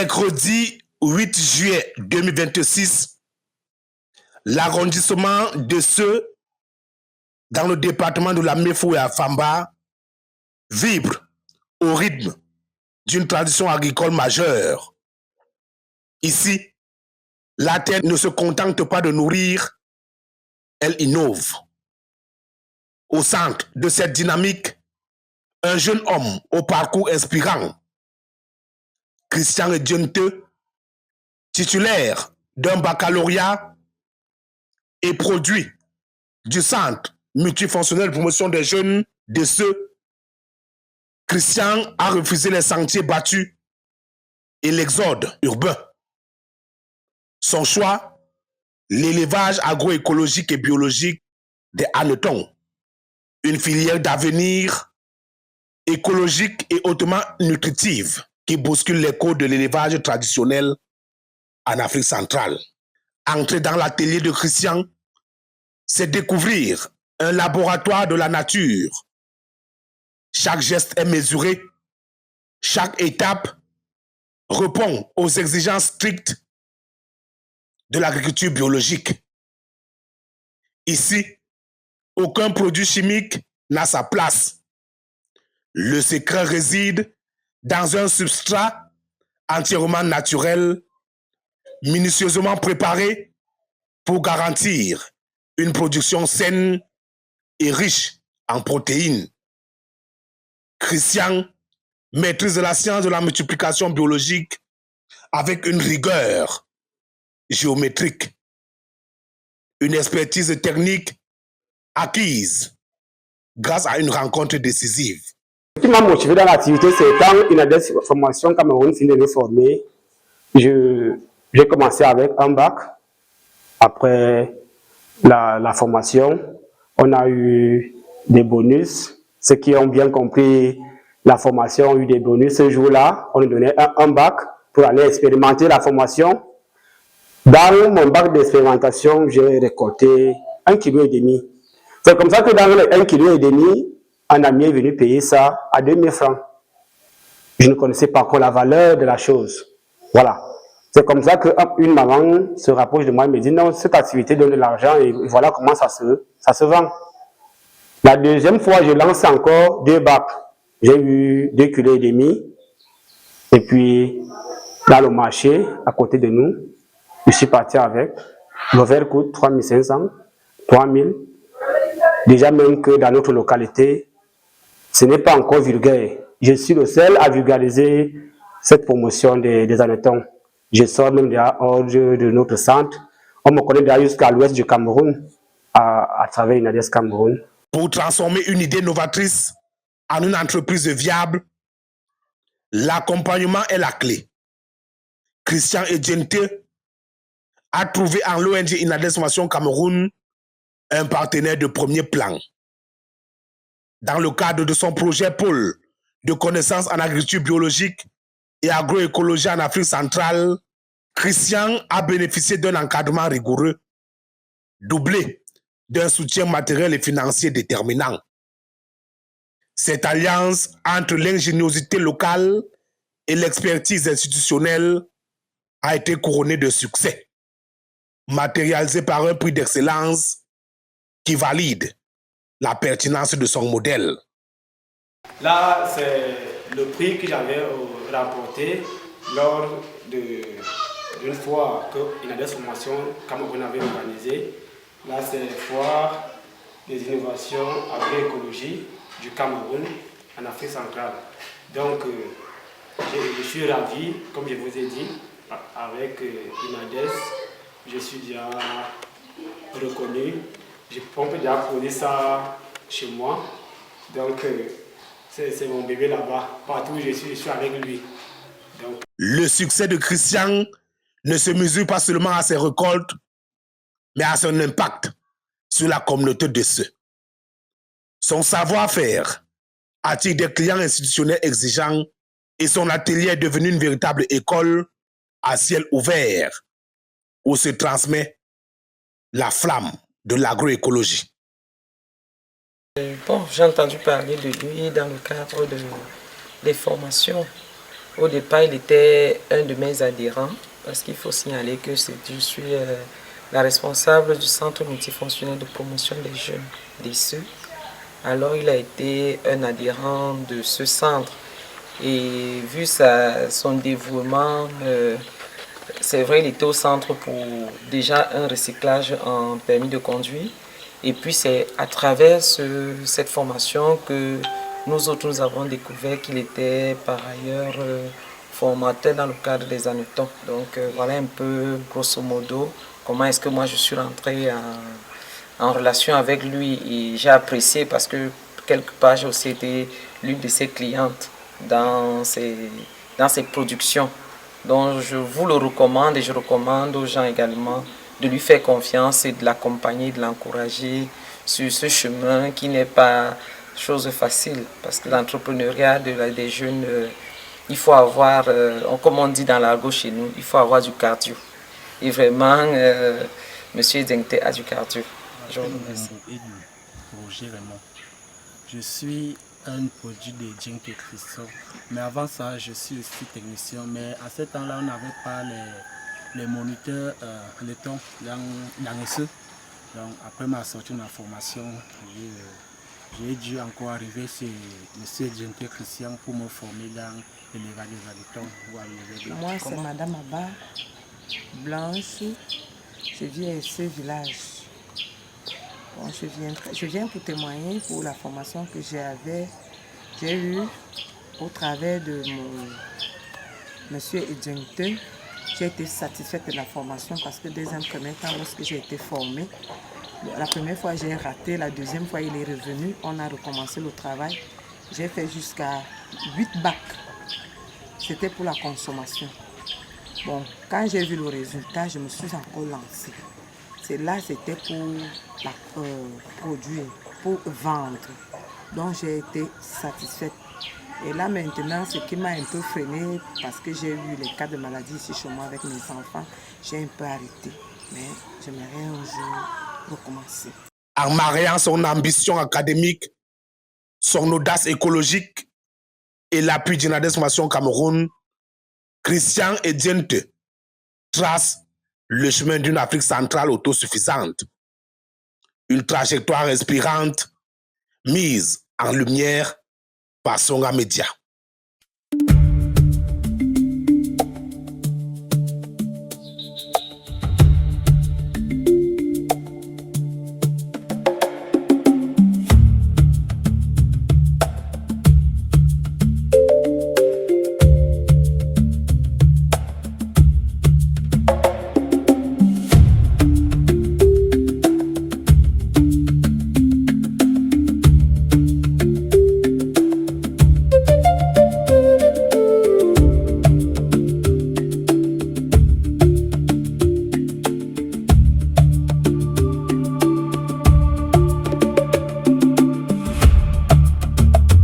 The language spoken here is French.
Mercredi 8 juillet 2026, l'arrondissement de Seux, dans le département de la Méfou et à Famba, vibre au rythme d'une tradition agricole majeure. Ici, la terre ne se contente pas de nourrir, elle innove. Au centre de cette dynamique, un jeune homme au parcours inspirant, Christian Edjente, titulaire d'un baccalauréat et produit du Centre multifonctionnel de promotion des jeunes de Seux. Christian a refusé les sentiers battus et l'exode urbain. Son choix, l'élevage agroécologique et biologique des hannetons, une filière d'avenir écologique et hautement nutritive qui bouscule les codes de l'élevage traditionnel en Afrique centrale. Entrer dans l'atelier de Christian, c'est découvrir un laboratoire de la nature. Chaque geste est mesuré, chaque étape répond aux exigences strictes de l'agriculture biologique. Ici, aucun produit chimique n'a sa place. Le secret réside dans un substrat entièrement naturel, minutieusement préparé pour garantir une production saine et riche en protéines. Christian maîtrise la science de la multiplication biologique avec une rigueur géométrique, une expertise technique acquise grâce à une rencontre décisive. Ce qui m'a motivé dans l'activité, c'est quand une des formations Cameroun finit de former, j'ai commencé avec un bac. Après la formation, on a eu des bonus. Ceux qui ont bien compris la formation ont eu des bonus. Ce jour-là, on nous donnait un bac pour aller expérimenter la formation. Dans mon bac d'expérimentation, j'ai récolté 1,5 kg. C'est comme ça que dans les 1,5 kg, un ami est venu payer ça à 2000 francs. Je ne connaissais pas encore la valeur de la chose. Voilà. C'est comme ça qu'une maman se rapproche de moi et me dit non, cette activité donne de l'argent et voilà comment ça se vend. La deuxième fois, je lance encore 2 bacs. J'ai eu 2,5 kg. Et puis, dans le marché, à côté de nous, je suis parti avec. Le verre coûte 3500, 3000. Déjà même que dans notre localité, ce n'est pas encore vulgaire. Je suis le seul à vulgariser cette promotion des hannetons. Je sors même hors de notre centre. On me connaît d'ailleurs jusqu'à l'ouest du Cameroun, à travers Inades Cameroun. Pour transformer une idée novatrice en une entreprise viable, l'accompagnement est la clé. Christian Edjente a trouvé en l'ONG Inades Formation Cameroun un partenaire de premier plan. Dans le cadre de son projet Pôle de connaissances en agriculture biologique et agroécologie en Afrique centrale, Christian a bénéficié d'un encadrement rigoureux, doublé d'un soutien matériel et financier déterminant. Cette alliance entre l'ingéniosité locale et l'expertise institutionnelle a été couronnée de succès, matérialisée par un prix d'excellence qui valide la pertinence de son modèle. Là, c'est le prix que j'avais remporté lors d'une foire que Inades Formation Cameroun avait organisée. Là, c'est foire des innovations agroécologie du Cameroun en Afrique centrale. Donc, je suis ravi, comme je vous ai dit, avec Inades, je suis déjà reconnu. On peut déjà produire ça chez moi. Donc, c'est mon bébé là-bas. Partout où je suis avec lui. Donc... Le succès de Christian ne se mesure pas seulement à ses récoltes, mais à son impact sur la communauté de Seux. Son savoir-faire attire des clients institutionnels exigeants et son atelier est devenu une véritable école à ciel ouvert où se transmet la flamme de l'agroécologie. Bon, j'ai entendu parler de lui dans le cadre des formations Au départ, il était un de mes adhérents, parce qu'il faut signaler que je suis la responsable du Centre multifonctionnel de promotion des jeunes, DCE. Alors, il a été un adhérent de ce centre. Et vu son dévouement, c'est vrai, il était au centre pour déjà un recyclage en permis de conduire. Et puis, c'est à travers cette formation que nous autres, nous avons découvert qu'il était par ailleurs formateur dans le cadre des Hannetons. Donc, voilà un peu, grosso modo, comment est-ce que moi je suis rentré en relation avec lui. Et j'ai apprécié parce que, quelque part, j'ai aussi été l'une de ses clientes dans ses productions. Donc je vous le recommande et je recommande aux gens également de lui faire confiance et de l'accompagner, de l'encourager sur ce chemin qui n'est pas chose facile. Parce que l'entrepreneuriat des jeunes, il faut avoir, comme on dit dans l'argot chez nous, il faut avoir du cardio. Et vraiment, M. Dengte a du cardio. Je vous remercie. Je suis un produit de Djinké Christophe, mais avant ça, je suis aussi technicien. Mais à ce temps-là, on n'avait pas les moniteurs letons dans SE. Donc, après ma sortie de ma formation, j'ai dû encore arriver chez M. Djinké Christian pour me former dans l'élevage des haletons. Moi, c'est Madame Abba Blanche. Je viens de ce village. Bon, je viens pour témoigner pour la formation que j'ai eue au travers de Monsieur Edjengte. J'ai été satisfaite de la formation parce que dès un premier temps, lorsque j'ai été formée, la première fois j'ai raté, la deuxième fois il est revenu, on a recommencé le travail. J'ai fait jusqu'à 8 bacs. C'était pour la consommation. Bon, quand j'ai vu le résultat, je me suis encore lancée. C'était pour produire, pour vendre. Donc j'ai été satisfaite. Et là maintenant, ce qui m'a un peu freinée, parce que j'ai eu les cas de maladie ici chez moi avec mes enfants, j'ai un peu arrêté. Mais j'aimerais un jour recommencer. En mariant son ambition académique, son audace écologique et l'appui d'Inades Formation Cameroun, Christian Edjengte trace le chemin d'une Afrique centrale autosuffisante. Une trajectoire inspirante mise en lumière par Songa Media.